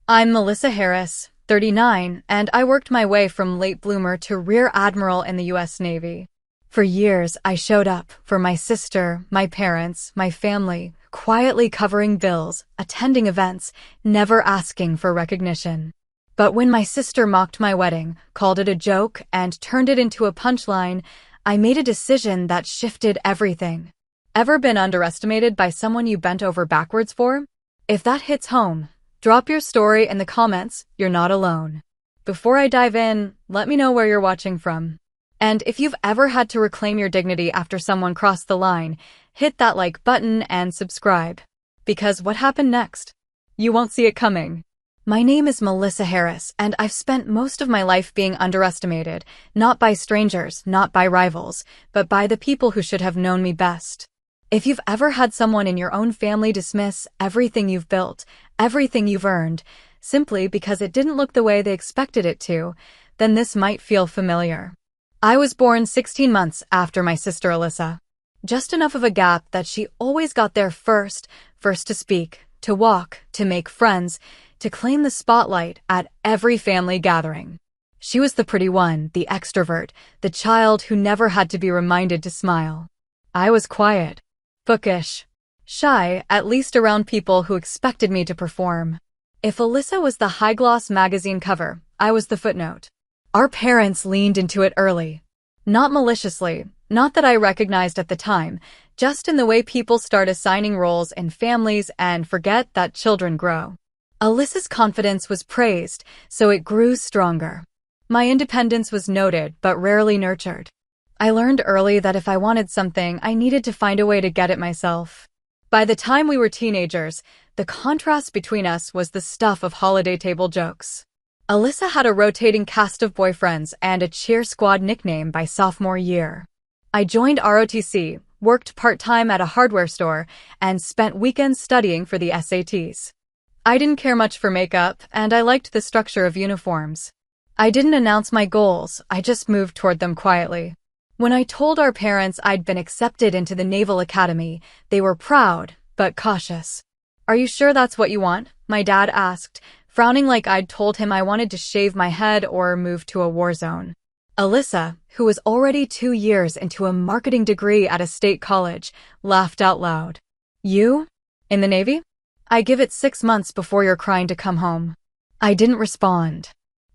I'm Melissa Harris, 39, and I worked my way from late bloomer to Rear Admiral in the U.S. Navy. For years, I showed up for my sister, my parents, my family, quietly covering bills, attending events, never asking for recognition. But when my sister mocked my wedding, called it a joke, and turned it into a punchline, I made a decision that shifted everything. Ever been underestimated by someone you bent over backwards for? If that hits home, drop your story in the comments. You're not alone. Before I dive in, let me know where you're watching from. And if you've ever had to reclaim your dignity after someone crossed the line, hit that like button and subscribe. Because what happened next? You won't see it coming. My name is Melissa Harris, and I've spent most of my life being underestimated, not by strangers, not by rivals, but by the people who should have known me best. If you've ever had someone in your own family dismiss everything you've built, everything you've earned, simply because it didn't look the way they expected it to, then this might feel familiar. I was born 16 months after my sister Alyssa. Just enough of a gap that she always got there first to speak, to walk, to make friends, to claim the spotlight at every family gathering. She was the pretty one, the extrovert, the child who never had to be reminded to smile. I was quiet, bookish, shy, at least around people who expected me to perform. If Alyssa was the high-gloss magazine cover, I was the footnote. Our parents leaned into it early. Not maliciously, not that I recognized at the time, just in the way people start assigning roles in families and forget that children grow. Alyssa's confidence was praised, so it grew stronger. My independence was noted, but rarely nurtured. I learned early that if I wanted something, I needed to find a way to get it myself. By the time we were teenagers, the contrast between us was the stuff of holiday table jokes. Alyssa had a rotating cast of boyfriends and a cheer squad nickname by sophomore year. I joined ROTC, worked part-time at a hardware store, and spent weekends studying for the SATs. I didn't care much for makeup, and I liked the structure of uniforms. I didn't announce my goals, I just moved toward them quietly. When I told our parents I'd been accepted into the Naval Academy, they were proud, but cautious. "Are you sure that's what you want?" my dad asked, frowning like I'd told him I wanted to shave my head or move to a war zone. Alyssa, who was already 2 years into a marketing degree at a state college, laughed out loud. "You? In the Navy? I give it 6 months before you're crying to come home." I didn't respond.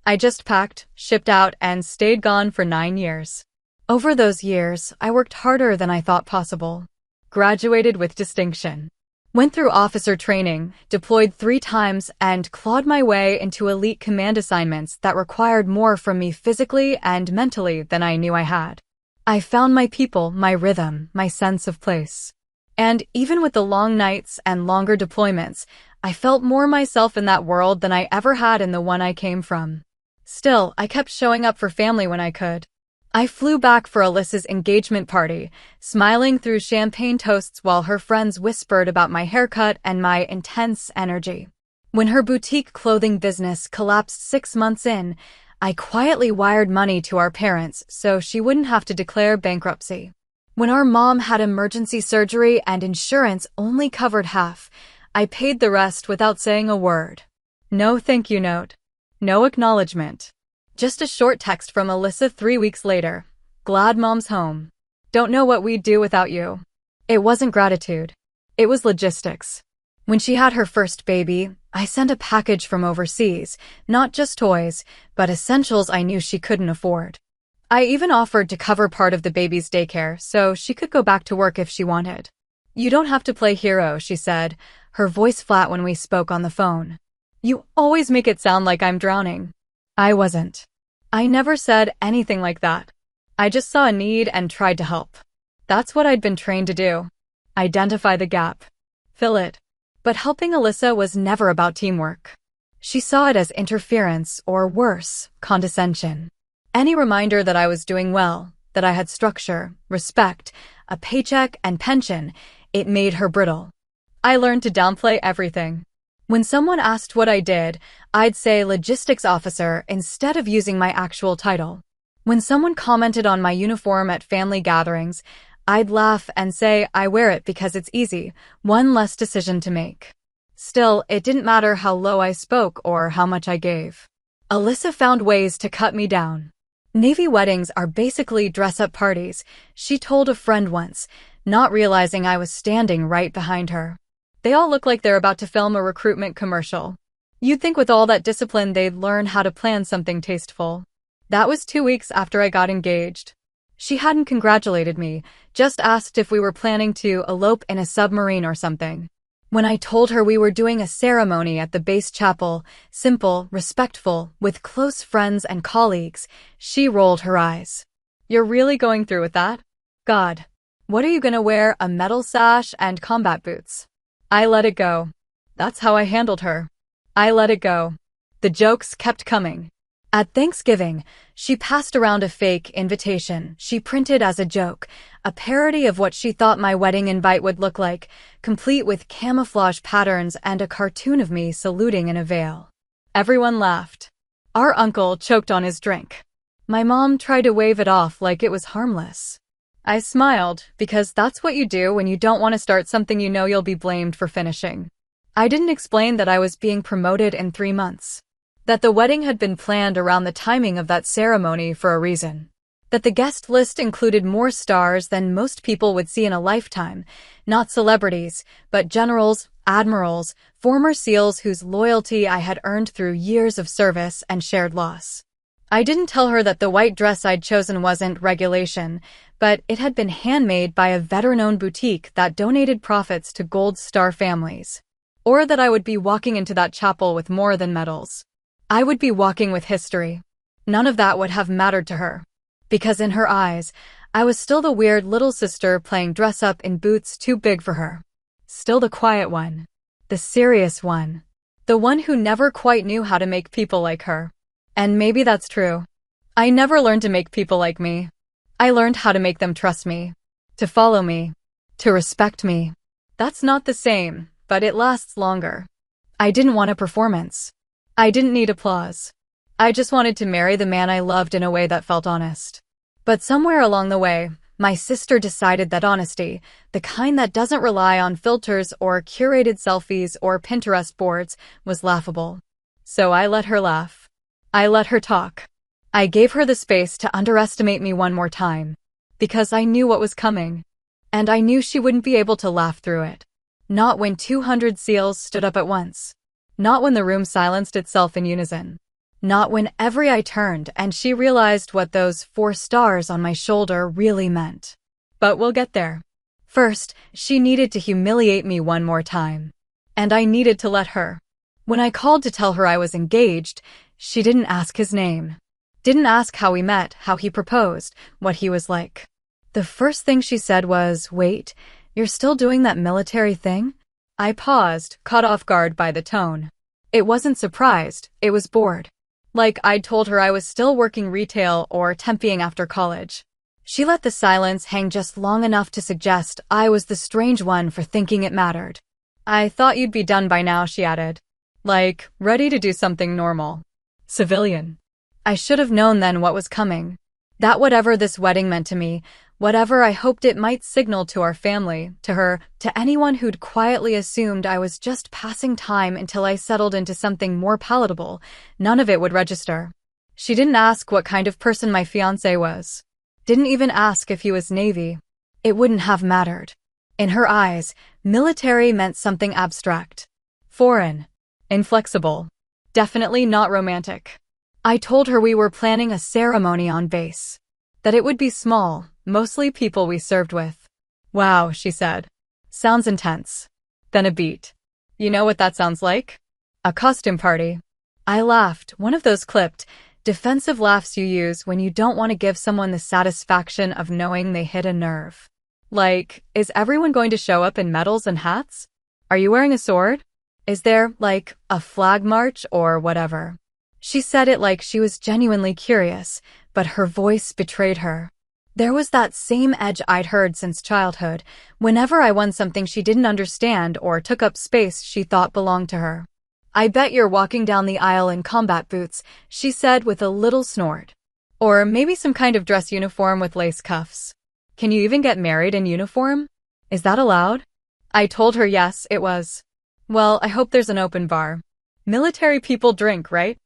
I just packed, shipped out, and stayed gone for 9 years. Over those years, I worked harder than I thought possible. Graduated with distinction. Went through officer training, deployed 3 times, and clawed my way into elite command assignments that required more from me physically and mentally than I knew I had. I found my people, my rhythm, my sense of place. And even with the long nights and longer deployments, I felt more myself in that world than I ever had in the one I came from. Still, I kept showing up for family when I could. I flew back for Alyssa's engagement party, smiling through champagne toasts while her friends whispered about my haircut and my intense energy. When her boutique clothing business collapsed 6 months in, I quietly wired money to our parents so she wouldn't have to declare bankruptcy. When our mom had emergency surgery and insurance only covered half, I paid the rest without saying a word. No thank you note. No acknowledgement. Just a short text from Alyssa 3 weeks later. "Glad mom's home. Don't know what we'd do without you." It wasn't gratitude. It was logistics. When she had her first baby, I sent a package from overseas, not just toys, but essentials I knew she couldn't afford. I even offered to cover part of the baby's daycare so she could go back to work if she wanted. "You don't have to play hero," she said, her voice flat when we spoke on the phone. "You always make it sound like I'm drowning." I wasn't. I never said anything like that. I just saw a need and tried to help. That's what I'd been trained to do. Identify the gap. Fill it. But helping Alyssa was never about teamwork. She saw it as interference, or worse, condescension. Any reminder that I was doing well, that I had structure, respect, a paycheck and pension, it made her brittle. I learned to downplay everything. When someone asked what I did, I'd say logistics officer instead of using my actual title. When someone commented on my uniform at family gatherings, I'd laugh and say I wear it because it's easy, one less decision to make. Still, it didn't matter how low I spoke or how much I gave. Alyssa found ways to cut me down. Navy weddings are basically dress-up parties, she told a friend once, not realizing I was standing right behind her. They all look like they're about to film a recruitment commercial. You'd think with all that discipline they'd learn how to plan something tasteful. That was 2 weeks after I got engaged. She hadn't congratulated me, just asked if we were planning to elope in a submarine or something. When I told her we were doing a ceremony at the base chapel, simple, respectful, with close friends and colleagues, she rolled her eyes. You're really going through with that? God. What are you gonna wear, a metal sash and combat boots? I let it go. That's how I handled her. I let it go. The jokes kept coming. At Thanksgiving, she passed around a fake invitation she printed as a joke, a parody of what she thought my wedding invite would look like, complete with camouflage patterns and a cartoon of me saluting in a veil. Everyone laughed. Our uncle choked on his drink. My mom tried to wave it off like it was harmless. I smiled, because that's what you do when you don't want to start something you know you'll be blamed for finishing. I didn't explain that I was being promoted in 3 months. That the wedding had been planned around the timing of that ceremony for a reason. That the guest list included more stars than most people would see in a lifetime, not celebrities, but generals, admirals, former SEALs whose loyalty I had earned through years of service and shared loss. I didn't tell her that the white dress I'd chosen wasn't regulation, but it had been handmade by a veteran-owned boutique that donated profits to Gold Star families. Or that I would be walking into that chapel with more than medals. I would be walking with history. None of that would have mattered to her. Because in her eyes, I was still the weird little sister playing dress-up in boots too big for her. Still the quiet one. The serious one. The one who never quite knew how to make people like her. And maybe that's true. I never learned to make people like me. I learned how to make them trust me. To follow me. To respect me. That's not the same, but it lasts longer. I didn't want a performance. I didn't need applause. I just wanted to marry the man I loved in a way that felt honest. But somewhere along the way, my sister decided that honesty, the kind that doesn't rely on filters or curated selfies or Pinterest boards, was laughable. So I let her laugh. I let her talk. I gave her the space to underestimate me one more time. Because I knew what was coming. And I knew she wouldn't be able to laugh through it. Not when 200 SEALs stood up at once. Not when the room silenced itself in unison. Not when every eye turned and she realized what those 4 stars on my shoulder really meant. But we'll get there. First, she needed to humiliate me one more time. And I needed to let her. When I called to tell her I was engaged, she didn't ask his name. Didn't ask how we met, how he proposed, what he was like. The first thing she said was, "Wait, you're still doing that military thing?" I paused, caught off guard by the tone. It wasn't surprised, it was bored. Like I'd told her I was still working retail or temping after college. She let the silence hang just long enough to suggest I was the strange one for thinking it mattered. "I thought you'd be done by now," she added. Like, ready to do something normal. Civilian. I should have known then what was coming. That whatever this wedding meant to me, whatever I hoped it might signal to our family, to her, to anyone who'd quietly assumed I was just passing time until I settled into something more palatable, none of it would register. She didn't ask what kind of person my fiancé was. Didn't even ask if he was Navy. It wouldn't have mattered. In her eyes, military meant something abstract. Foreign. Inflexible. Definitely not romantic. I told her we were planning a ceremony on base. That it would be small, mostly people we served with. "Wow," she said. "Sounds intense." Then a beat. "You know what that sounds like? A costume party." I laughed, one of those clipped, defensive laughs you use when you don't want to give someone the satisfaction of knowing they hit a nerve. Like, is everyone going to show up in medals and hats? Are you wearing a sword? Is there, like, a flag march or whatever? She said it like she was genuinely curious, but her voice betrayed her. There was that same edge I'd heard since childhood, whenever I won something she didn't understand or took up space she thought belonged to her. "I bet you're walking down the aisle in combat boots," she said with a little snort. "Or maybe some kind of dress uniform with lace cuffs. Can you even get married in uniform? Is that allowed?" I told her yes, it was. Well, I hope there's an open bar. Military people drink, right?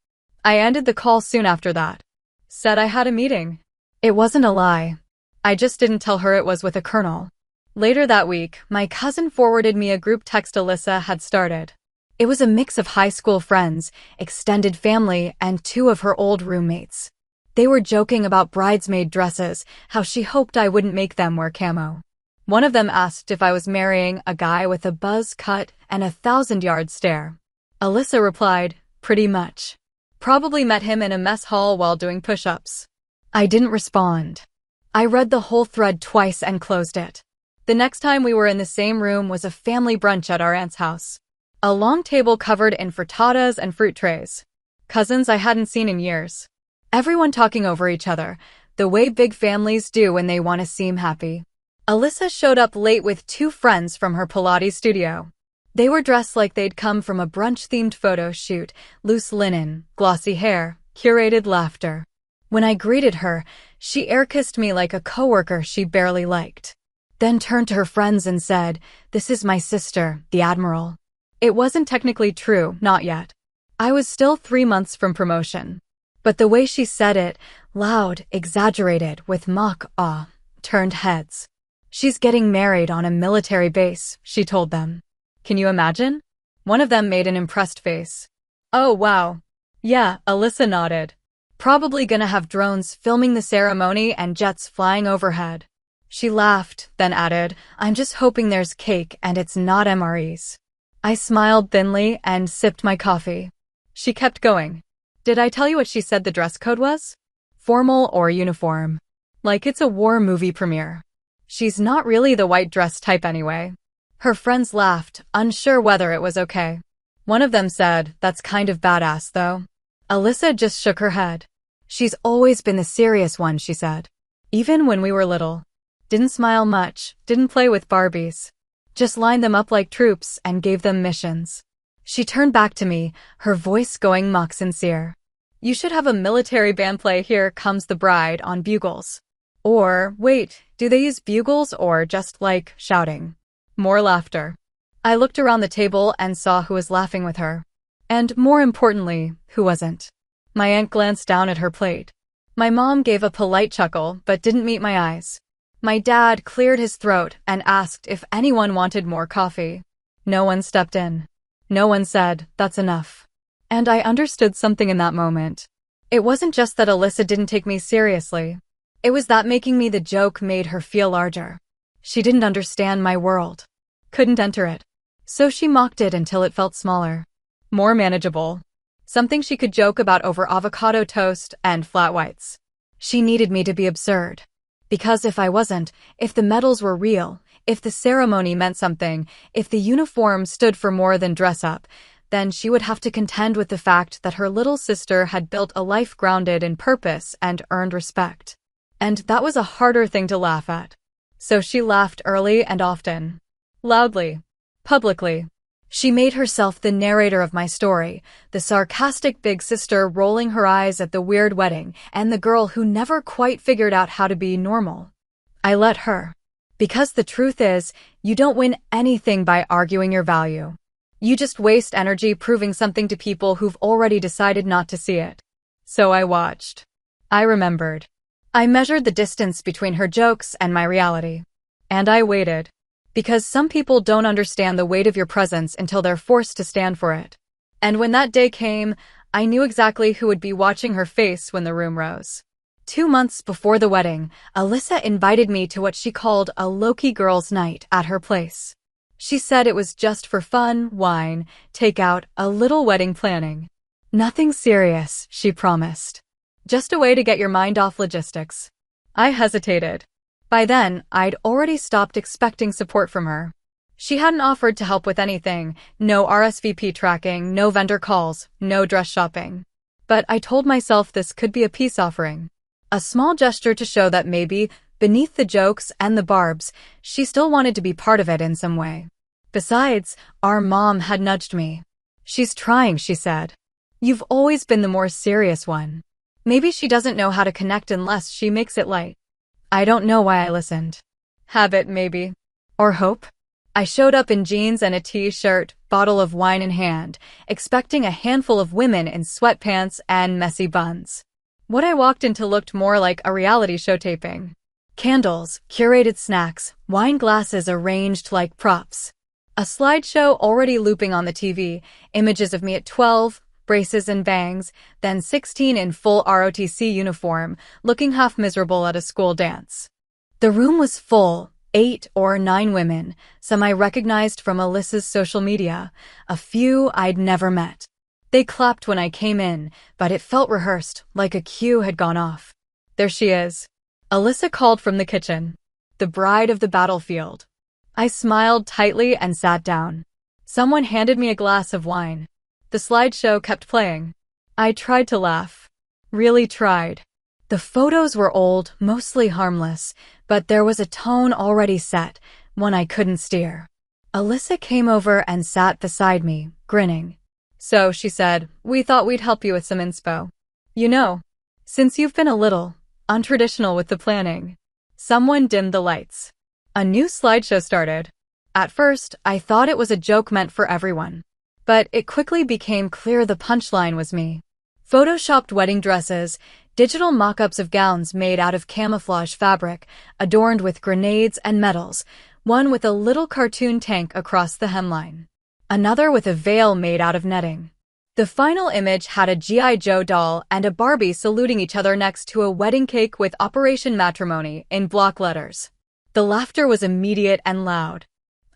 I ended the call soon after that. Said I had a meeting. It wasn't a lie. I just didn't tell her it was with a colonel. Later that week, my cousin forwarded me a group text Alyssa had started. It was a mix of high school friends, extended family, and two of her old roommates. They were joking about bridesmaid dresses, how she hoped I wouldn't make them wear camo. One of them asked if I was marrying a guy with a buzz cut and a 1,000-yard stare. Alyssa replied, pretty much. Probably met him in a mess hall while doing push-ups. I didn't respond. I read the whole thread twice and closed it. The next time we were in the same room was a family brunch at our aunt's house. A long table covered in frittatas and fruit trays. Cousins I hadn't seen in years. Everyone talking over each other, the way big families do when they want to seem happy. Alyssa showed up late with two friends from her Pilates studio. They were dressed like they'd come from a brunch-themed photo shoot, loose linen, glossy hair, curated laughter. When I greeted her, she air-kissed me like a coworker she barely liked. Then turned to her friends and said, "This is my sister, the Admiral." It wasn't technically true, not yet. I was still 3 months from promotion. But the way she said it, loud, exaggerated, with mock awe, turned heads. She's getting married on a military base, she told them. Can you imagine? One of them made an impressed face. Oh, wow. Yeah, Alyssa nodded. Probably gonna have drones filming the ceremony and jets flying overhead. She laughed, then added, I'm just hoping there's cake and it's not MREs. I smiled thinly and sipped my coffee. She kept going. Did I tell you what she said the dress code was? Formal or uniform. Like it's a war movie premiere. She's not really the white dress type anyway. Her friends laughed, unsure whether it was okay. One of them said, that's kind of badass though. Alyssa just shook her head. She's always been the serious one, she said. Even when we were little. Didn't smile much, didn't play with Barbies. Just lined them up like troops and gave them missions. She turned back to me, her voice going mock sincere. You should have a military band play Here Comes the Bride on bugles. Or, wait, do they use bugles or just like shouting? More laughter. I looked around the table and saw who was laughing with her. And more importantly, who wasn't. My aunt glanced down at her plate. My mom gave a polite chuckle but didn't meet my eyes. My dad cleared his throat and asked if anyone wanted more coffee. No one stepped in. No one said, that's enough. And I understood something in that moment. It wasn't just that Alyssa didn't take me seriously. It was that making me the joke made her feel larger. She didn't understand my world. Couldn't enter it. So she mocked it until it felt smaller. More manageable. Something she could joke about over avocado toast and flat whites. She needed me to be absurd. Because if I wasn't, if the medals were real, if the ceremony meant something, if the uniform stood for more than dress up, then she would have to contend with the fact that her little sister had built a life grounded in purpose and earned respect. And that was a harder thing to laugh at. So she laughed early and often. Loudly. Publicly. She made herself the narrator of my story, the sarcastic big sister rolling her eyes at the weird wedding, and the girl who never quite figured out how to be normal. I let her. Because the truth is, you don't win anything by arguing your value. You just waste energy proving something to people who've already decided not to see it. So I watched. I remembered. I measured the distance between her jokes and my reality. And I waited. Because some people don't understand the weight of your presence until they're forced to stand for it. And when that day came, I knew exactly who would be watching her face when the room rose. 2 months before the wedding, Alyssa invited me to what she called a low-key girls' night at her place. She said it was just for fun, wine, takeout, a little wedding planning. Nothing serious, she promised. Just a way to get your mind off logistics. I hesitated. By then, I'd already stopped expecting support from her. She hadn't offered to help with anything, no RSVP tracking, no vendor calls, no dress shopping. But I told myself this could be a peace offering. A small gesture to show that maybe, beneath the jokes and the barbs, she still wanted to be part of it in some way. Besides, our mom had nudged me. She's trying, she said. You've always been the more serious one. Maybe she doesn't know how to connect unless she makes it light. I don't know why I listened. Habit, maybe. Or hope. I showed up in jeans and a t-shirt, bottle of wine in hand, expecting a handful of women in sweatpants and messy buns. What I walked into looked more like a reality show taping. Candles, curated snacks, wine glasses arranged like props. A slideshow already looping on the TV, images of me at 12, braces and bangs, then 16 in full ROTC uniform, looking half miserable at a school dance. The room was full, 8 or 9 women, some I recognized from Alyssa's social media, a few I'd never met. They clapped when I came in, but it felt rehearsed, like a cue had gone off. There she is. Alyssa called from the kitchen. The bride of the battlefield. I smiled tightly and sat down. Someone handed me a glass of wine. The slideshow kept playing. I tried to laugh. Really tried. The photos were old, mostly harmless, but there was a tone already set, one I couldn't steer. Alyssa came over and sat beside me, grinning. So, she said, we thought we'd help you with some inspo. You know, since you've been a little untraditional with the planning. Someone dimmed the lights. A new slideshow started. At first, I thought it was a joke meant for everyone. But it quickly became clear the punchline was me. Photoshopped wedding dresses, digital mock-ups of gowns made out of camouflage fabric, adorned with grenades and medals, one with a little cartoon tank across the hemline. Another with a veil made out of netting. The final image had a G.I. Joe doll and a Barbie saluting each other next to a wedding cake with Operation Matrimony in block letters. The laughter was immediate and loud.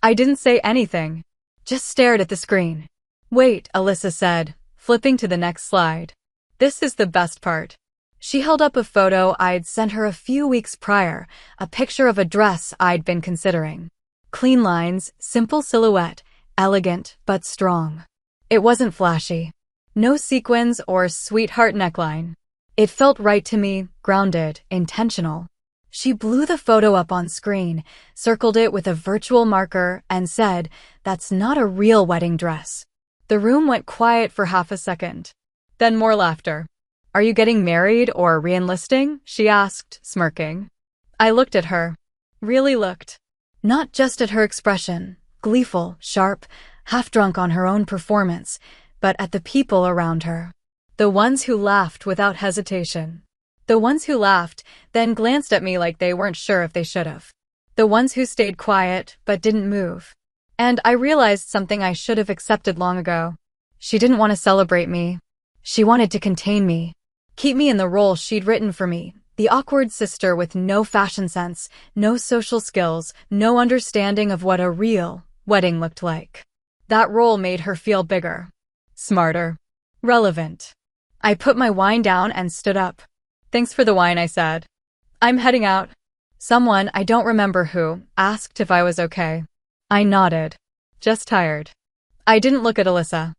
I didn't say anything, just stared at the screen. Wait, Alyssa said, flipping to the next slide. This is the best part. She held up a photo I'd sent her a few weeks prior, a picture of a dress I'd been considering. Clean lines, simple silhouette, elegant but strong. It wasn't flashy. No sequins or sweetheart neckline. It felt right to me, grounded, intentional. She blew the photo up on screen, circled it with a virtual marker, and said, "That's not a real wedding dress." The room went quiet for half a second. Then more laughter. "Are you getting married or re-enlisting?" she asked, smirking. I looked at her. Really looked. Not just at her expression, gleeful, sharp, half-drunk on her own performance, but at the people around her. The ones who laughed without hesitation. The ones who laughed, then glanced at me like they weren't sure if they should have. The ones who stayed quiet, but didn't move. And I realized something I should have accepted long ago. She didn't want to celebrate me. She wanted to contain me. Keep me in the role she'd written for me. The awkward sister with no fashion sense, no social skills, no understanding of what a real wedding looked like. That role made her feel bigger, smarter, relevant. I put my wine down and stood up. "Thanks for the wine," I said. "I'm heading out." Someone, I don't remember who, asked if I was okay. I nodded. Just tired. I didn't look at Alyssa.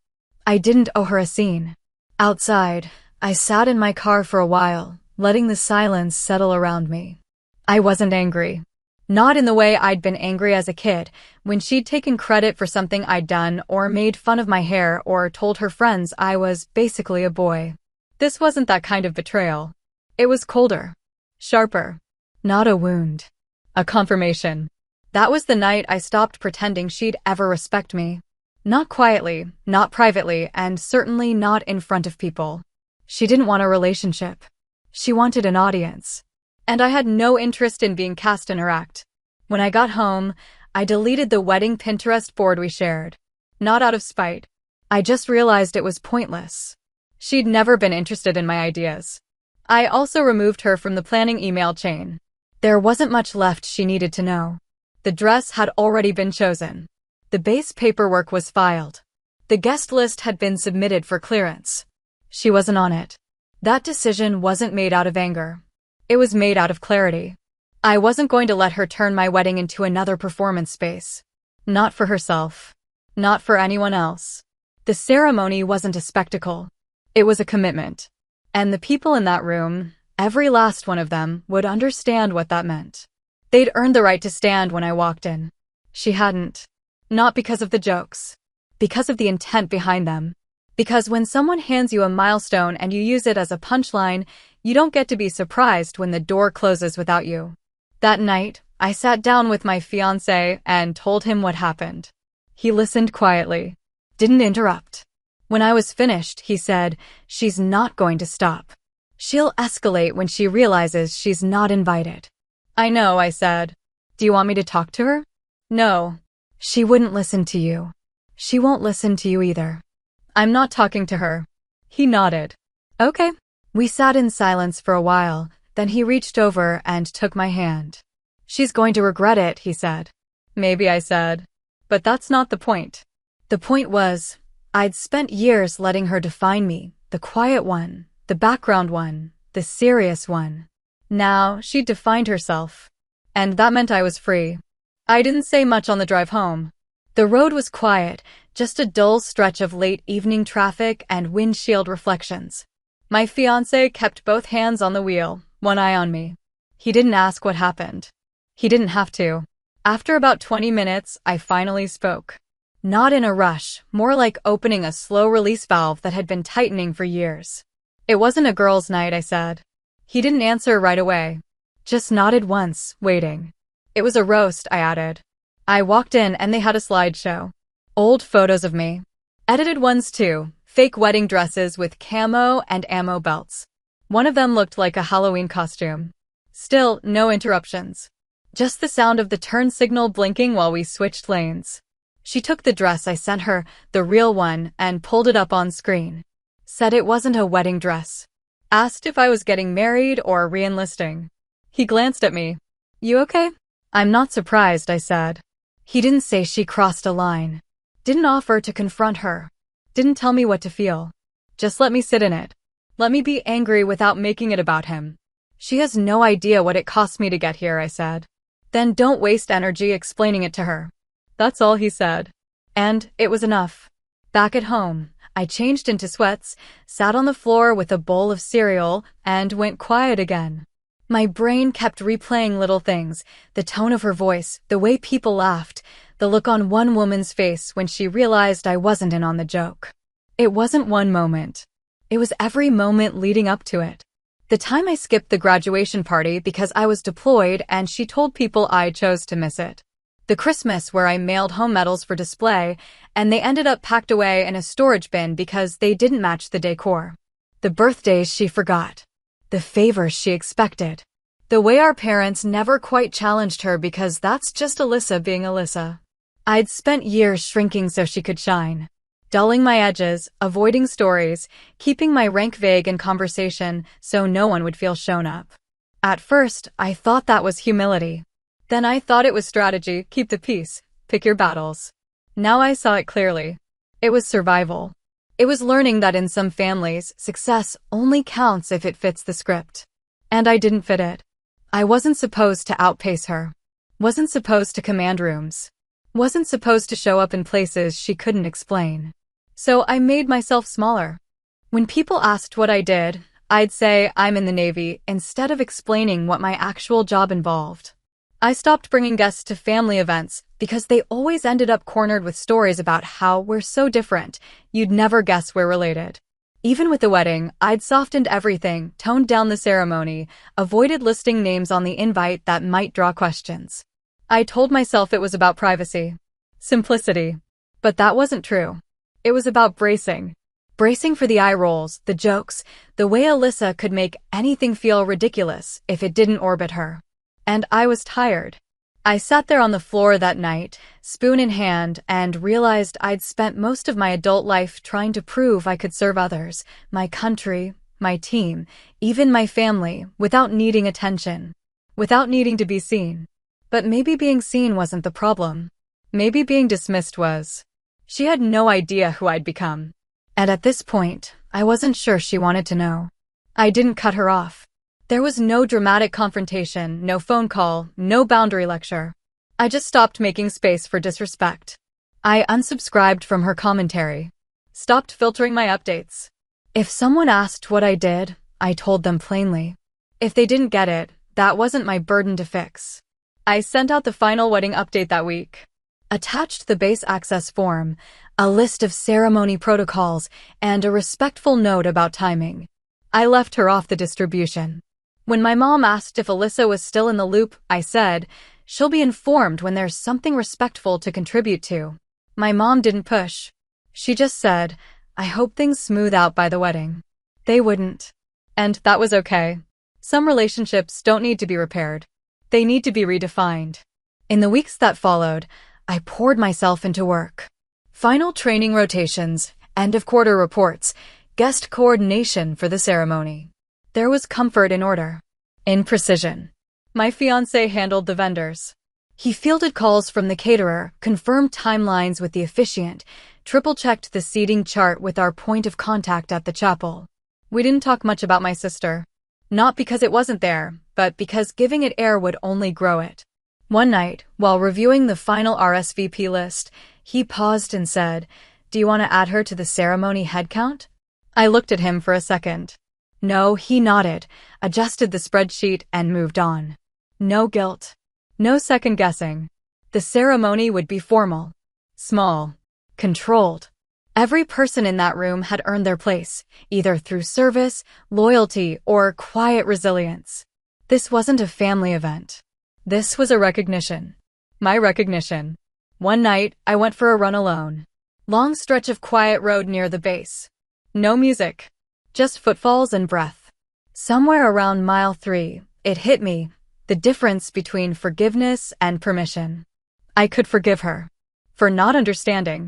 I didn't owe her a scene. Outside, I sat in my car for a while, letting the silence settle around me. I wasn't angry. Not in the way I'd been angry as a kid, when she'd taken credit for something I'd done or made fun of my hair or told her friends I was basically a boy. This wasn't that kind of betrayal. It was colder. Sharper. Not a wound. A confirmation. That was the night I stopped pretending she'd ever respect me. Not quietly, not privately, and certainly not in front of people. She didn't want a relationship. She wanted an audience. And I had no interest in being cast in her act. When I got home, I deleted the wedding Pinterest board we shared. Not out of spite. I just realized it was pointless. She'd never been interested in my ideas. I also removed her from the planning email chain. There wasn't much left she needed to know. The dress had already been chosen. The base paperwork was filed. The guest list had been submitted for clearance. She wasn't on it. That decision wasn't made out of anger. It was made out of clarity. I wasn't going to let her turn my wedding into another performance space. Not for herself. Not for anyone else. The ceremony wasn't a spectacle. It was a commitment. And the people in that room, every last one of them, would understand what that meant. They'd earned the right to stand when I walked in. She hadn't. Not because of the jokes. Because of the intent behind them. Because when someone hands you a milestone and you use it as a punchline, you don't get to be surprised when the door closes without you. That night, I sat down with my fiancé and told him what happened. He listened quietly. Didn't interrupt. When I was finished, he said, "She's not going to stop. She'll escalate when she realizes she's not invited." "I know," I said. "Do you want me to talk to her?" "No. She wouldn't listen to you. She won't listen to you either." "I'm not talking to her." He nodded. "Okay." We sat in silence for a while, then he reached over and took my hand. "She's going to regret it," he said. "Maybe," I said. "But that's not the point." The point was, I'd spent years letting her define me, the quiet one, the background one, the serious one. Now, she defined herself. And that meant I was free. I didn't say much on the drive home. The road was quiet, just a dull stretch of late evening traffic and windshield reflections. My fiancé kept both hands on the wheel, one eye on me. He didn't ask what happened. He didn't have to. After about 20 minutes, I finally spoke. Not in a rush, more like opening a slow release valve that had been tightening for years. "It wasn't a girls' night," I said. He didn't answer right away. Just nodded once, waiting. "It was a roast," I added. I walked in and they had a slideshow. Old photos of me. Edited ones too, fake wedding dresses with camo and ammo belts. One of them looked like a Halloween costume. Still, no interruptions. Just the sound of the turn signal blinking while we switched lanes. She took the dress I sent her, the real one, and pulled it up on screen. Said it wasn't a wedding dress. Asked if I was getting married or re-enlisting. He glanced at me. "You okay?" "I'm not surprised," I said. He didn't say she crossed a line. Didn't offer to confront her. Didn't tell me what to feel. Just let me sit in it. Let me be angry without making it about him. "She has no idea what it cost me to get here," I said. "Then don't waste energy explaining it to her." That's all he said. And it was enough. Back at home, I changed into sweats, sat on the floor with a bowl of cereal, and went quiet again. My brain kept replaying little things, the tone of her voice, the way people laughed, the look on one woman's face when she realized I wasn't in on the joke. It wasn't one moment. It was every moment leading up to it. The time I skipped the graduation party because I was deployed and she told people I chose to miss it. The Christmas where I mailed home medals for display and they ended up packed away in a storage bin because they didn't match the decor. The birthdays she forgot. The favors she expected. The way our parents never quite challenged her because that's just Alyssa being Alyssa. I'd spent years shrinking so she could shine. Dulling my edges, avoiding stories, keeping my rank vague in conversation so no one would feel shown up. At first, I thought that was humility. Then I thought it was strategy, keep the peace, pick your battles. Now I saw it clearly. It was survival. It was learning that in some families, success only counts if it fits the script. And I didn't fit it. I wasn't supposed to outpace her. Wasn't supposed to command rooms. Wasn't supposed to show up in places she couldn't explain. So I made myself smaller. When people asked what I did, I'd say I'm in the Navy instead of explaining what my actual job involved. I stopped bringing guests to family events because they always ended up cornered with stories about how we're so different, you'd never guess we're related. Even with the wedding, I'd softened everything, toned down the ceremony, avoided listing names on the invite that might draw questions. I told myself it was about privacy. Simplicity. But that wasn't true. It was about bracing. Bracing for the eye rolls, the jokes, the way Alyssa could make anything feel ridiculous if it didn't orbit her. And I was tired. I sat there on the floor that night, spoon in hand, and realized I'd spent most of my adult life trying to prove I could serve others, my country, my team, even my family, without needing attention, without needing to be seen. But maybe being seen wasn't the problem. Maybe being dismissed was. She had no idea who I'd become. And at this point, I wasn't sure she wanted to know. I didn't cut her off. There was no dramatic confrontation, no phone call, no boundary lecture. I just stopped making space for disrespect. I unsubscribed from her commentary. Stopped filtering my updates. If someone asked what I did, I told them plainly. If they didn't get it, that wasn't my burden to fix. I sent out the final wedding update that week. Attached the base access form, a list of ceremony protocols, and a respectful note about timing. I left her off the distribution. When my mom asked if Alyssa was still in the loop, I said, "She'll be informed when there's something respectful to contribute to." My mom didn't push. She just said, "I hope things smooth out by the wedding." They wouldn't. And that was okay. Some relationships don't need to be repaired. They need to be redefined. In the weeks that followed, I poured myself into work. Final training rotations, end-of-quarter reports, guest coordination for the ceremony. There was comfort in order, in precision. My fiancé handled the vendors. He fielded calls from the caterer, confirmed timelines with the officiant, triple-checked the seating chart with our point of contact at the chapel. We didn't talk much about my sister. Not because it wasn't there, but because giving it air would only grow it. One night, while reviewing the final RSVP list, he paused and said, "Do you want to add her to the ceremony head count?" I looked at him for a second. No, he nodded, adjusted the spreadsheet, and moved on. No guilt. No second guessing. The ceremony would be formal. Small. Controlled. Every person in that room had earned their place, either through service, loyalty, or quiet resilience. This wasn't a family event. This was a recognition. My recognition. One night, I went for a run alone. Long stretch of quiet road near the base. No music. Just footfalls and breath. Somewhere around mile 3, it hit me, the difference between forgiveness and permission. I could forgive her. For not understanding.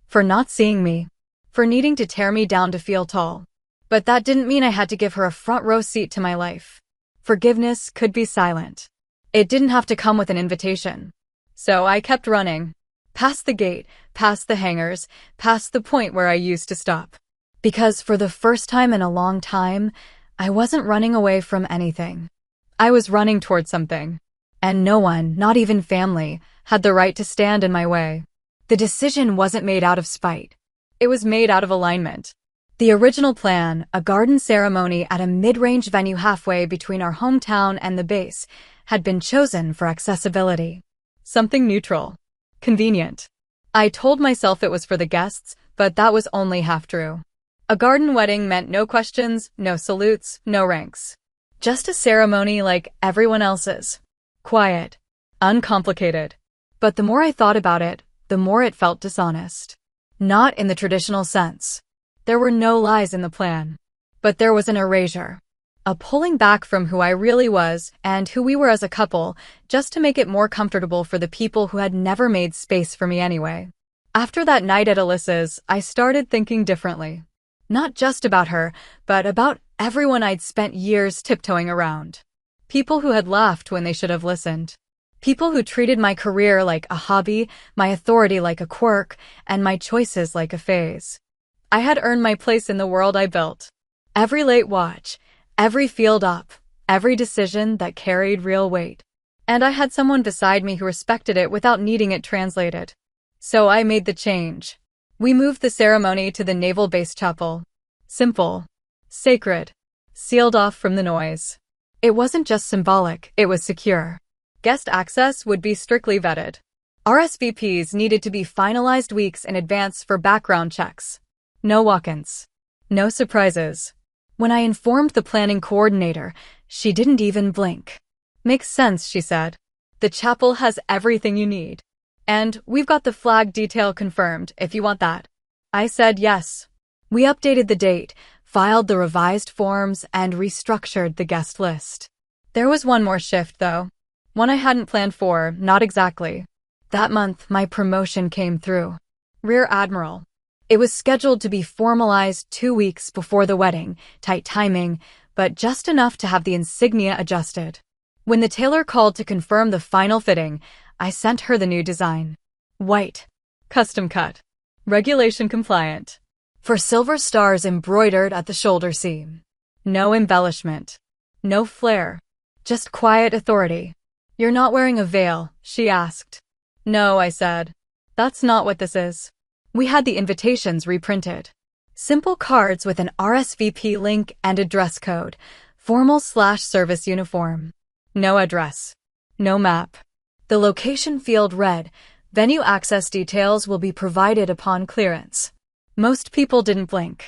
For not seeing me. For needing to tear me down to feel tall. But that didn't mean I had to give her a front row seat to my life. Forgiveness could be silent. It didn't have to come with an invitation. So I kept running. Past the gate, past the hangars, past the point where I used to stop. Because for the first time in a long time, I wasn't running away from anything. I was running towards something. And no one, not even family, had the right to stand in my way. The decision wasn't made out of spite. It was made out of alignment. The original plan, a garden ceremony at a mid-range venue halfway between our hometown and the base, had been chosen for accessibility. Something neutral. Convenient. I told myself it was for the guests, but that was only half true. A garden wedding meant no questions, no salutes, no ranks. Just a ceremony like everyone else's. Quiet. Uncomplicated. But the more I thought about it, the more it felt dishonest. Not in the traditional sense. There were no lies in the plan. But there was an erasure. A pulling back from who I really was and who we were as a couple, just to make it more comfortable for the people who had never made space for me anyway. After that night at Alyssa's, I started thinking differently. Not just about her, but about everyone I'd spent years tiptoeing around. People who had laughed when they should have listened. People who treated my career like a hobby, my authority like a quirk, and my choices like a phase. I had earned my place in the world I built. Every late watch, every field up, every decision that carried real weight. And I had someone beside me who respected it without needing it translated. So I made the change. We moved the ceremony to the Naval Base Chapel. Simple. Sacred. Sealed off from the noise. It wasn't just symbolic, it was secure. Guest access would be strictly vetted. RSVPs needed to be finalized weeks in advance for background checks. No walk-ins. No surprises. When I informed the planning coordinator, she didn't even blink. "Makes sense," she said. "The chapel has everything you need. And we've got the flag detail confirmed, if you want that." I said yes. We updated the date, filed the revised forms, and restructured the guest list. There was one more shift, though. One I hadn't planned for, not exactly. That month, my promotion came through. Rear Admiral. It was scheduled to be formalized 2 weeks before the wedding, tight timing, but just enough to have the insignia adjusted. When the tailor called to confirm the final fitting, I sent her the new design. White. Custom cut. Regulation compliant. For silver stars embroidered at the shoulder seam. No embellishment. No flair. Just quiet authority. "You're not wearing a veil?" she asked. "No," I said. "That's not what this is." We had the invitations reprinted. Simple cards with an RSVP link and a dress code. Formal/service uniform. No address. No map. The location field read, "Venue access details will be provided upon clearance." Most people didn't blink.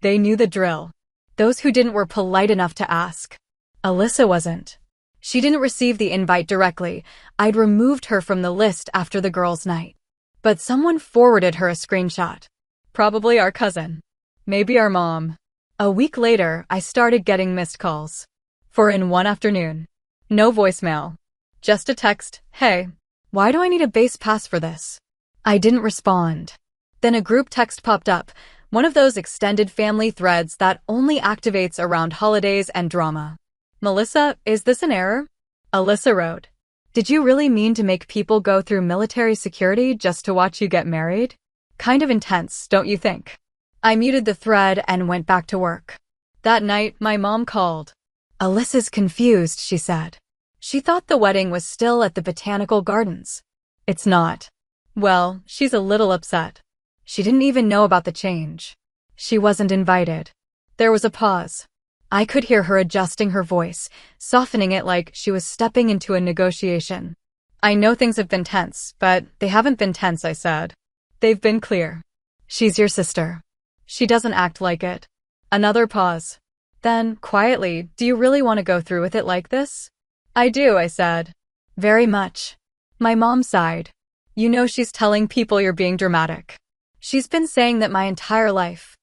They knew the drill. Those who didn't were polite enough to ask. Alyssa wasn't. She didn't receive the invite directly. I'd removed her from the list after the girls' night. But someone forwarded her a screenshot. Probably our cousin. Maybe our mom. A week later, I started getting missed calls. 4 in one afternoon. No voicemail. Just a text, "Hey, why do I need a base pass for this?" I didn't respond. Then a group text popped up, one of those extended family threads that only activates around holidays and drama. "Melissa, is this an error?" Alyssa wrote. "Did you really mean to make people go through military security just to watch you get married? Kind of intense, don't you think?" I muted the thread and went back to work. That night, my mom called. "Alyssa's confused," she said. "She thought the wedding was still at the Botanical Gardens." "It's not." "Well, she's a little upset. She didn't even know about the change. She wasn't invited." There was a pause. I could hear her adjusting her voice, softening it like she was stepping into a negotiation. "I know things have been tense, but they haven't been tense," I said. "They've been clear. She's your sister. She doesn't act like it." Another pause. Then, quietly, "Do you really want to go through with it like this?" "I do," I said. "Very much." My mom sighed. "You know she's telling people you're being dramatic. She's been saying that my entire life."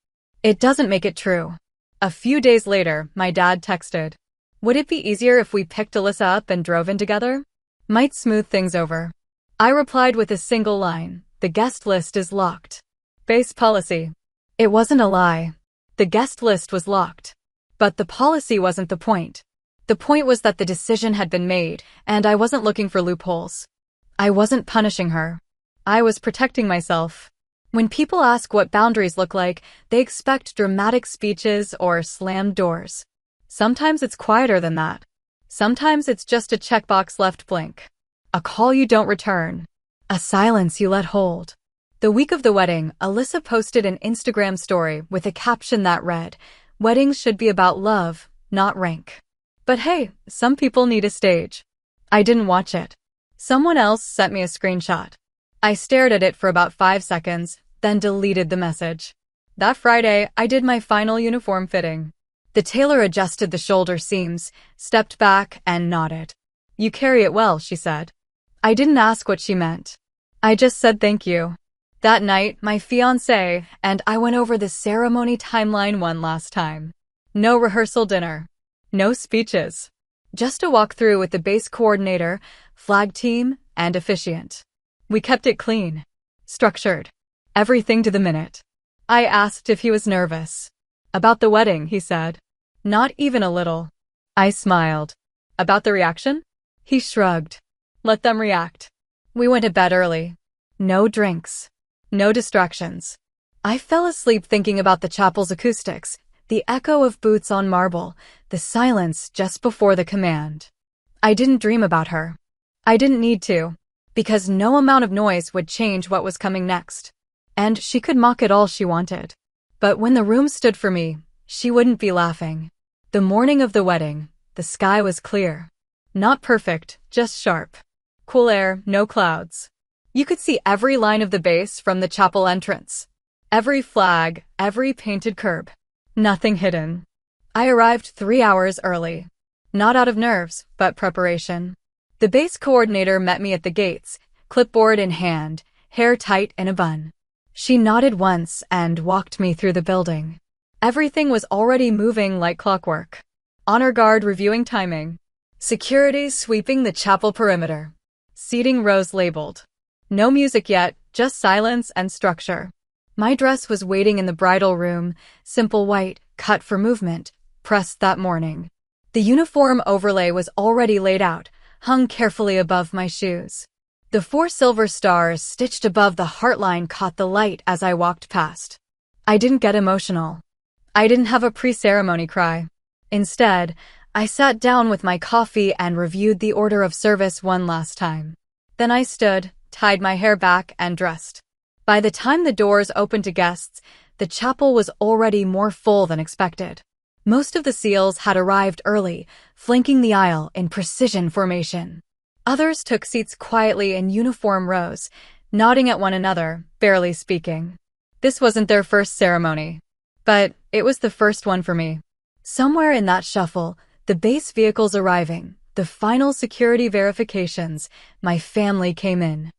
"It doesn't make it true." A few days later, my dad texted. "Would it be easier if we picked Alyssa up and drove in together? Might smooth things over." I replied with a single line, "The guest list is locked." Base policy. It wasn't a lie. The guest list was locked. But the policy wasn't the point. The point was that the decision had been made, and I wasn't looking for loopholes. I wasn't punishing her. I was protecting myself. When people ask what boundaries look like, they expect dramatic speeches or slammed doors. Sometimes it's quieter than that. Sometimes it's just a checkbox left blank. A call you don't return. A silence you let hold. The week of the wedding, Alyssa posted an Instagram story with a caption that read, "Weddings should be about love, not rank." But hey, some people need a stage. I didn't watch it. Someone else sent me a screenshot. I stared at it for about 5 seconds, then deleted the message. That Friday, I did my final uniform fitting. The tailor adjusted the shoulder seams, stepped back, and nodded. "You carry it well," she said. I didn't ask what she meant. I just said thank you. That night, my fiancé and I went over the ceremony timeline one last time. No rehearsal dinner. No speeches. Just a walkthrough with the base coordinator, flag team, and officiant. We kept it clean. Structured. Everything to the minute. I asked if he was nervous. "About the wedding," he said. "Not even a little." I smiled. "About the reaction?" He shrugged. "Let them react." We went to bed early. No drinks. No distractions. I fell asleep thinking about the chapel's acoustics, the echo of boots on marble, the silence just before the command. I didn't dream about her. I didn't need to, because no amount of noise would change what was coming next. And she could mock it all she wanted. But when the room stood for me, she wouldn't be laughing. The morning of the wedding, the sky was clear. Not perfect, just sharp. Cool air, no clouds. You could see every line of the base from the chapel entrance. Every flag, every painted curb. Nothing hidden. I arrived 3 hours early. Not out of nerves, but preparation. The base coordinator met me at the gates, clipboard in hand, hair tight in a bun. She nodded once and walked me through the building. Everything was already moving like clockwork. Honor guard reviewing timing. Security sweeping the chapel perimeter. Seating rows labeled. No music yet, just silence and structure. My dress was waiting in the bridal room, simple white, cut for movement, pressed that morning. The uniform overlay was already laid out, hung carefully above my shoes. The 4 silver stars stitched above the heartline caught the light as I walked past. I didn't get emotional. I didn't have a pre-ceremony cry. Instead, I sat down with my coffee and reviewed the order of service one last time. Then I stood, tied my hair back, and dressed. By the time the doors opened to guests, the chapel was already more full than expected. Most of the seals had arrived early, flanking the aisle in precision formation. Others took seats quietly in uniform rows, nodding at one another, barely speaking. This wasn't their first ceremony. But it was the first one for me. Somewhere in that shuffle, the base vehicles arriving, the final security verifications, my family came in.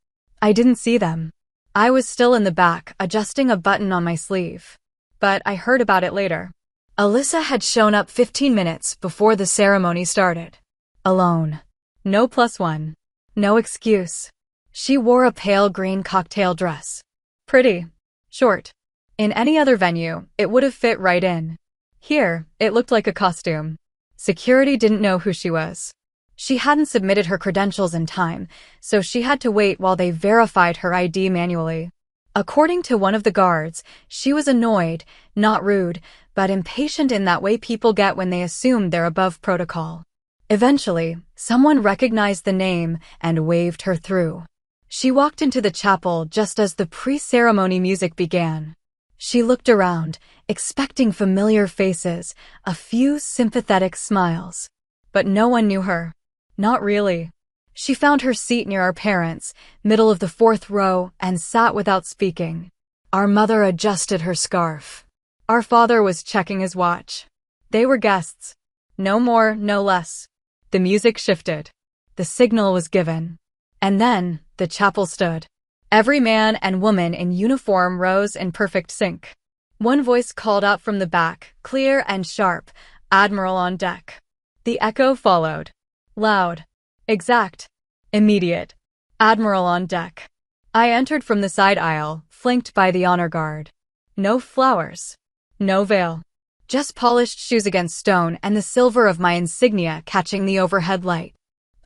I didn't see them. I was still in the back, adjusting a button on my sleeve. But I heard about it later. Alyssa had shown up 15 minutes before the ceremony started. Alone. No +1. No excuse. She wore a pale green cocktail dress. Pretty. Short. In any other venue, it would have fit right in. Here, it looked like a costume. Security didn't know who she was. She hadn't submitted her credentials in time, so she had to wait while they verified her ID manually. According to one of the guards, she was annoyed, not rude, but impatient in that way people get when they assume they're above protocol. Eventually, someone recognized the name and waved her through. She walked into the chapel just as the pre-ceremony music began. She looked around, expecting familiar faces, a few sympathetic smiles. But no one knew her. Not really. She found her seat near our parents, middle of the 4th row, and sat without speaking. Our mother adjusted her scarf. Our father was checking his watch. They were guests. No more, no less. The music shifted. The signal was given. And then, the chapel stood. Every man and woman in uniform rose in perfect sync. One voice called out from the back, clear and sharp, "Admiral on deck." The echo followed. Loud. Exact. Immediate. "Admiral on deck." I entered from the side aisle, flanked by the honor guard. No flowers. No veil. Just polished shoes against stone and the silver of my insignia catching the overhead light.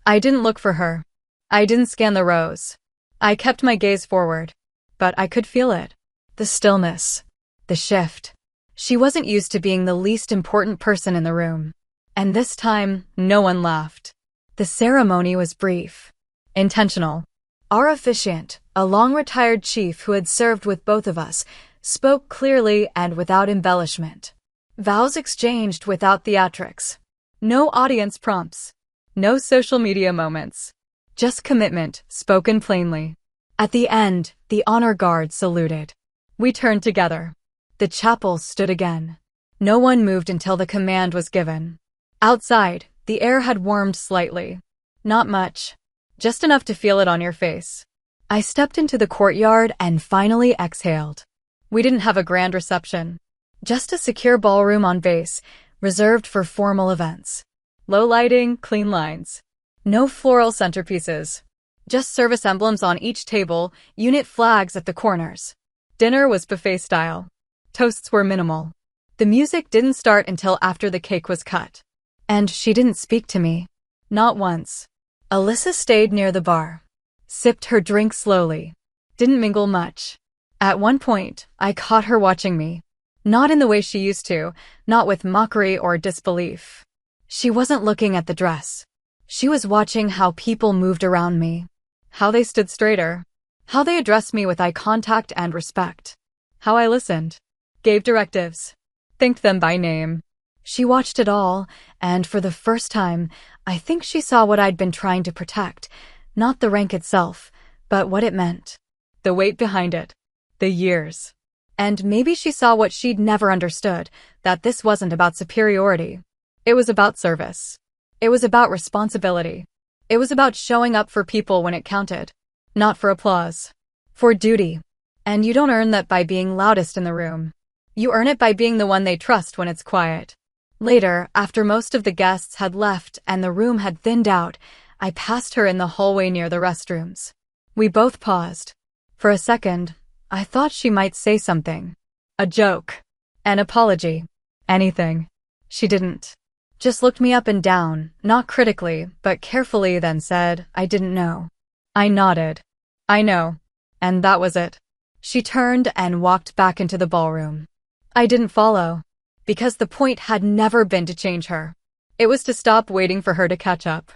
I didn't look for her. I didn't scan the rows. I kept my gaze forward. But I could feel it. The stillness. The shift. She wasn't used to being the least important person in the room. And this time, no one laughed. The ceremony was brief. Intentional. Our officiant, a long-retired chief who had served with both of us, spoke clearly and without embellishment. Vows exchanged without theatrics. No audience prompts. No social media moments. Just commitment, spoken plainly. At the end, the honor guard saluted. We turned together. The chapel stood again. No one moved until the command was given. Outside, the air had warmed slightly. Not much. Just enough to feel it on your face. I stepped into the courtyard and finally exhaled. We didn't have a grand reception. Just a secure ballroom on base, reserved for formal events. Low lighting, clean lines. No floral centerpieces. Just service emblems on each table, unit flags at the corners. Dinner was buffet style. Toasts were minimal. The music didn't start until after the cake was cut. And she didn't speak to me. Not once. Alyssa stayed near the bar. Sipped her drink slowly. Didn't mingle much. At one point, I caught her watching me. Not in the way she used to, not with mockery or disbelief. She wasn't looking at the dress. She was watching how people moved around me. How they stood straighter. How they addressed me with eye contact and respect. How I listened. Gave directives. Thanked them by name. She watched it all, and for the first time, I think she saw what I'd been trying to protect. Not the rank itself, but what it meant. The weight behind it. The years. And maybe she saw what she'd never understood, that this wasn't about superiority. It was about service. It was about responsibility. It was about showing up for people when it counted. Not for applause. For duty. And you don't earn that by being loudest in the room. You earn it by being the one they trust when it's quiet. Later, after most of the guests had left and the room had thinned out, I passed her in the hallway near the restrooms. We both paused. For a second, I thought she might say something. A joke. An apology. Anything. She didn't. Just looked me up and down, not critically, but carefully, then said, "I didn't know." I nodded. "I know." And that was it. She turned and walked back into the ballroom. I didn't follow. Because the point had never been to change her. It was to stop waiting for her to catch up.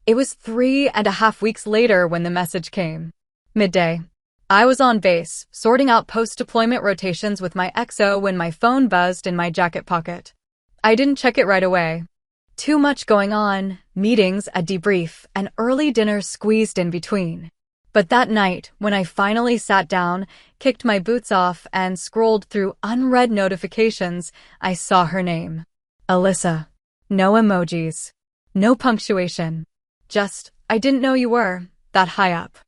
It was 3.5 weeks later when the message came. Midday. I was on base, sorting out post-deployment rotations with my XO when my phone buzzed in my jacket pocket. I didn't check it right away. Too much going on, meetings, a debrief, and early dinner squeezed in between. But that night, when I finally sat down, kicked my boots off, and scrolled through unread notifications, I saw her name. Alyssa. No emojis. No punctuation. Just, "I didn't know you were that high up."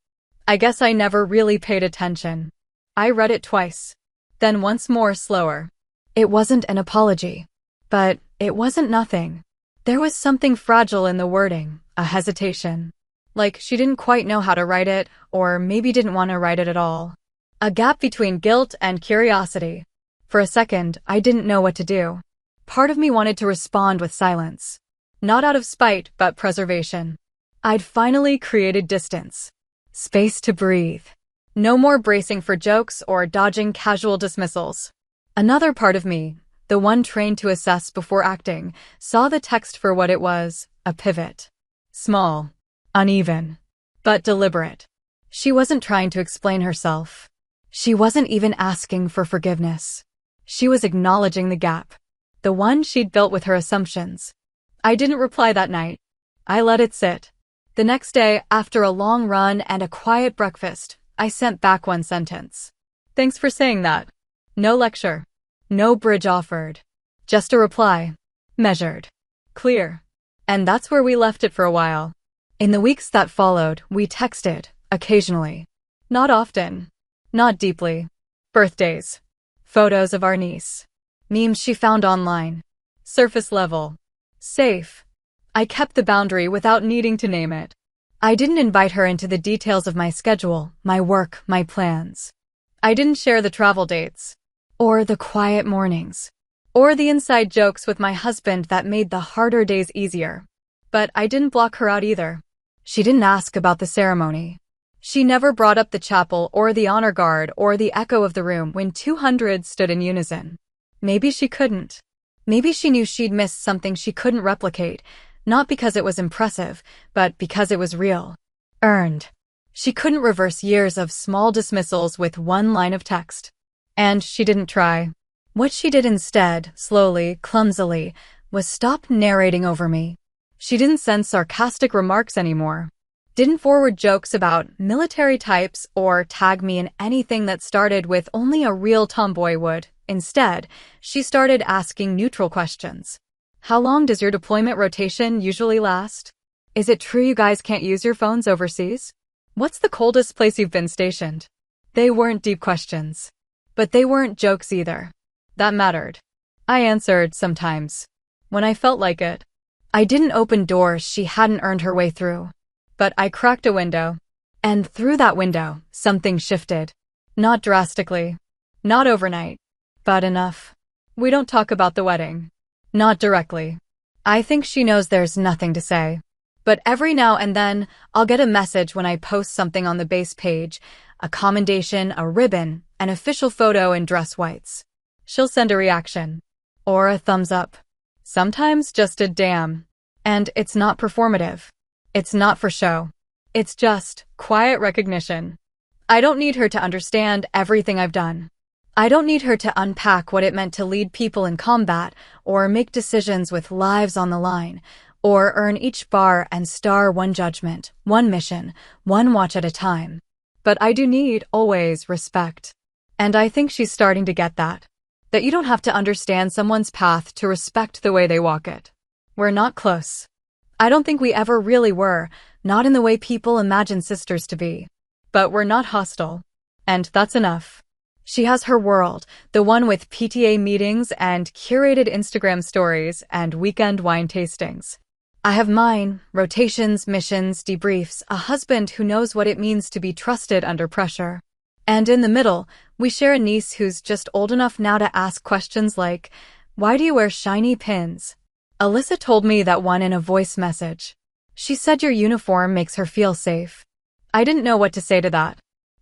I guess I never really paid attention. I read it twice. Then once more slower. It wasn't an apology. But it wasn't nothing. There was something fragile in the wording, a hesitation. Like she didn't quite know how to write it, or maybe didn't want to write it at all. A gap between guilt and curiosity. For a second, I didn't know what to do. Part of me wanted to respond with silence. Not out of spite, but preservation. I'd finally created distance. Space to breathe. No more bracing for jokes or dodging casual dismissals. Another part of me, the one trained to assess before acting, saw the text for what it was, a pivot. Small, uneven, but deliberate. She wasn't trying to explain herself. She wasn't even asking for forgiveness. She was acknowledging the gap, the one she'd built with her assumptions. I didn't reply that night. I let it sit. The next day, after a long run and a quiet breakfast, I sent back one sentence. Thanks for saying that. No lecture. No bridge offered. Just a reply. Measured. Clear. And that's where we left it for a while. In the weeks that followed, we texted, occasionally. Not often. Not deeply. Birthdays. Photos of our niece. Memes she found online. Surface level. Safe. I kept the boundary without needing to name it. I didn't invite her into the details of my schedule, my work, my plans. I didn't share the travel dates. Or the quiet mornings. Or the inside jokes with my husband that made the harder days easier. But I didn't block her out either. She didn't ask about the ceremony. She never brought up the chapel or the honor guard or the echo of the room when 200 stood in unison. Maybe she couldn't. Maybe she knew she'd missed something she couldn't replicate, not because it was impressive, but because it was real. Earned. She couldn't reverse years of small dismissals with one line of text. And she didn't try. What she did instead, slowly, clumsily, was stop narrating over me. She didn't send sarcastic remarks anymore. Didn't forward jokes about military types or tag me in anything that started with only a real tomboy would. Instead, she started asking neutral questions. How long does your deployment rotation usually last? Is it true you guys can't use your phones overseas? What's the coldest place you've been stationed? They weren't deep questions. But they weren't jokes either. That mattered. I answered sometimes. When I felt like it. I didn't open doors she hadn't earned her way through. But I cracked a window. And through that window, something shifted. Not drastically. Not overnight. But enough. We don't talk about the wedding. Not directly. I think she knows there's nothing to say. But every now and then, I'll get a message when I post something on the base page, a commendation, a ribbon, an official photo in dress whites. She'll send a reaction. Or a thumbs up. Sometimes just a damn. And it's not performative. It's not for show. It's just quiet recognition. I don't need her to understand everything I've done. I don't need her to unpack what it meant to lead people in combat or make decisions with lives on the line, or earn each bar and star one judgment, one mission, one watch at a time. But I do need, always, respect. And I think she's starting to get that. That you don't have to understand someone's path to respect the way they walk it. We're not close. I don't think we ever really were, not in the way people imagine sisters to be. But we're not hostile. And that's enough. She has her world, the one with PTA meetings and curated Instagram stories and weekend wine tastings. I have mine, rotations, missions, debriefs, a husband who knows what it means to be trusted under pressure. And in the middle, we share a niece who's just old enough now to ask questions like, why do you wear shiny pins? Alyssa told me that one in a voice message. She said your uniform makes her feel safe. I didn't know what to say to that.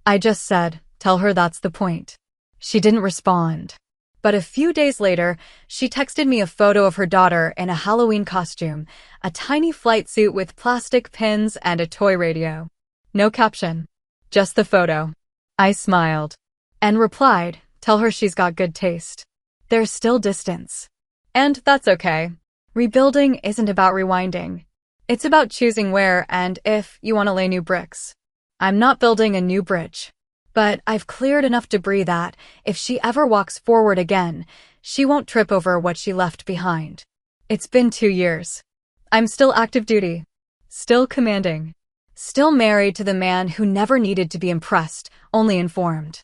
I just said, tell her that's the point. She didn't respond. But a few days later, she texted me a photo of her daughter in a Halloween costume, a tiny flight suit with plastic pins and a toy radio. No caption. Just the photo. I smiled. And replied, tell her she's got good taste. There's still distance. And that's okay. Rebuilding isn't about rewinding. It's about choosing where and if you want to lay new bricks. I'm not building a new bridge. But I've cleared enough debris that, if she ever walks forward again, she won't trip over what she left behind. It's been 2 years. I'm still active duty. Still commanding. Still married to the man who never needed to be impressed, only informed.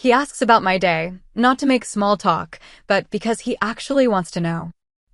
He asks about my day, not to make small talk, but because he actually wants to know.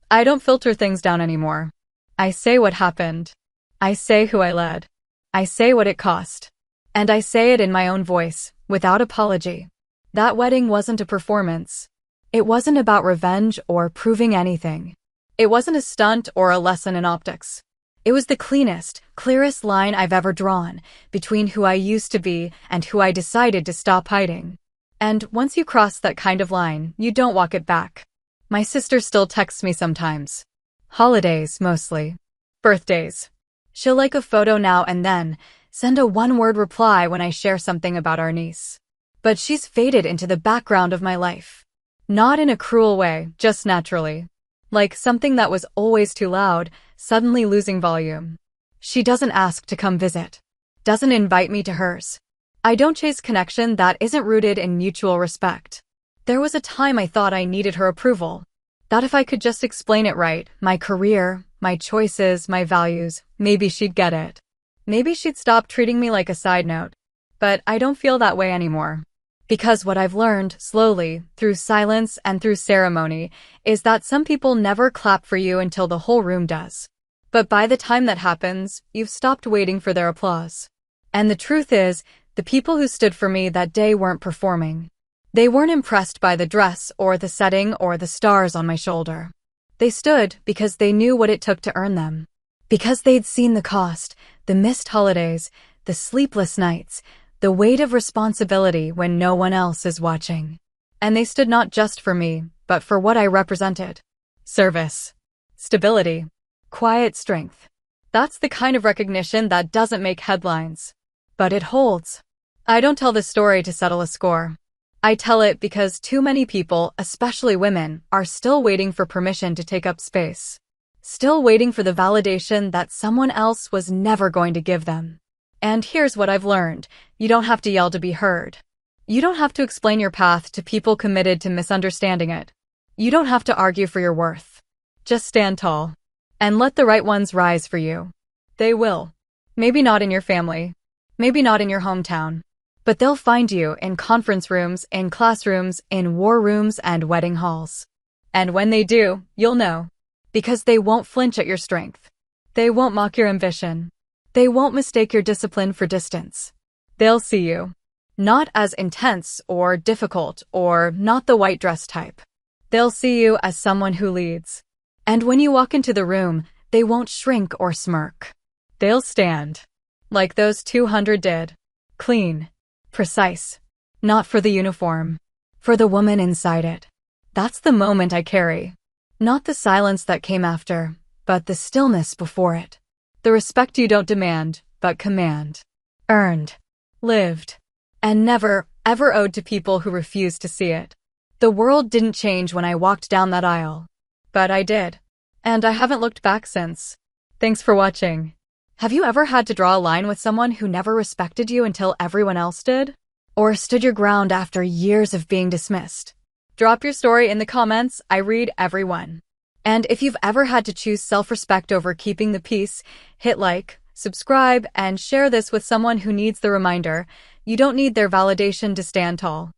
I don't filter things down anymore. I say what happened. I say who I led. I say what it cost. And I say it in my own voice, without apology. That wedding wasn't a performance. It wasn't about revenge or proving anything. It wasn't a stunt or a lesson in optics. It was the cleanest, clearest line I've ever drawn between who I used to be and who I decided to stop hiding. And once you cross that kind of line, you don't walk it back. My sister still texts me sometimes. Holidays, mostly. Birthdays. She'll like a photo now and then, send a one-word reply when I share something about our niece. But she's faded into the background of my life. Not in a cruel way, just naturally. Like something that was always too loud, suddenly losing volume. She doesn't ask to come visit. Doesn't invite me to hers. I don't chase connection that isn't rooted in mutual respect. There was a time I thought I needed her approval. That if I could just explain it right, my career, my choices, my values, maybe she'd get it. Maybe she'd stop treating me like a side note. But I don't feel that way anymore. Because what I've learned, slowly, through silence and through ceremony, is that some people never clap for you until the whole room does. But by the time that happens, you've stopped waiting for their applause. And the truth is, the people who stood for me that day weren't performing. They weren't impressed by the dress or the setting or the stars on my shoulder. They stood because they knew what it took to earn them. Because they'd seen the cost, the missed holidays, the sleepless nights, the weight of responsibility when no one else is watching. And they stood not just for me, but for what I represented. Service. Stability. Quiet strength. That's the kind of recognition that doesn't make headlines. But it holds. I don't tell this story to settle a score. I tell it because too many people, especially women, are still waiting for permission to take up space. Still waiting for the validation that someone else was never going to give them. And here's what I've learned. You don't have to yell to be heard. You don't have to explain your path to people committed to misunderstanding it. You don't have to argue for your worth. Just stand tall. And let the right ones rise for you. They will. Maybe not in your family. Maybe not in your hometown. But they'll find you in conference rooms, in classrooms, in war rooms, and wedding halls. And when they do, you'll know. Because they won't flinch at your strength. They won't mock your ambition. They won't mistake your discipline for distance. They'll see you. Not as intense or difficult or not the white dress type. They'll see you as someone who leads. And when you walk into the room, they won't shrink or smirk. They'll stand. Like those 200 did. Clean. Precise. Not for the uniform. For the woman inside it. That's the moment I carry. Not the silence that came after, but the stillness before it. The respect you don't demand, but command. Earned. Lived. And never, ever owed to people who refused to see it. The world didn't change when I walked down that aisle. But I did. And I haven't looked back since. Thanks for watching. Have you ever had to draw a line with someone who never respected you until everyone else did? Or stood your ground after years of being dismissed? Drop your story in the comments. I read every one. And if you've ever had to choose self-respect over keeping the peace, hit like, subscribe, and share this with someone who needs the reminder. You don't need their validation to stand tall.